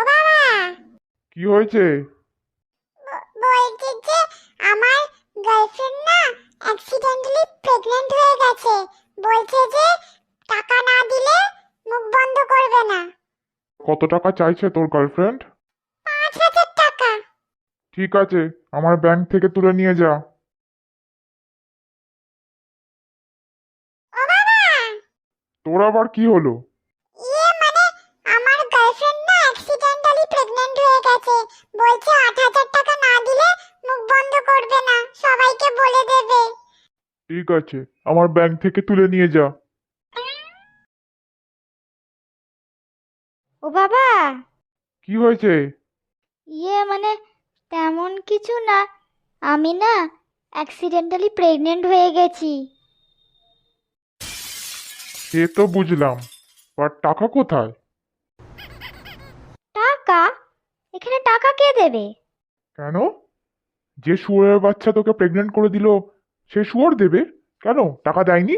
বাবা, কি হয়েছে? বলছি যে আমার গার্লফ্রেন্ড না অ্যাক্সিডেন্টালি প্রেগন্যান্ট হয়ে গেছে। বলছে যে টাকা না দিলে মুখ বন্ধ করবে না। কত টাকা চাইছে তোর গার্লফ্রেন্ড? 5,000 টাকা। ঠিক আছে, আমার ব্যাংক থেকে তুলে নিয়ে যা। ও বাবা, তোর আবার কি হলো? মানে আমার গার্লফ্রেন্ড না অ্যাক্সিডেন্টালি প্রেগন্যান্ট হয়ে গেছে। বলছে 8,000 টাকা না দিলে মুখ বন্ধ করবে না, সবাইকে বলে দেবে। ঠিক আছে, আমার ব্যাংক থেকে তুলে নিয়ে যা। ও বাবা, কি হয়েছে? মানে তেমন কিছু না। আমি না অ্যাক্সিডেন্টালি প্রেগনেন্ট হয়ে গেছি। সে তো বুঝলাম, বাট টাকা কোথায়? টাকা? এখানে টাকা কে দেবে? কেন? যে শুয়োরের বাচ্চা তোকে প্রেগনেন্ট করে দিল, সে শুয়োর দেবে? কেন টাকা দেয়নি?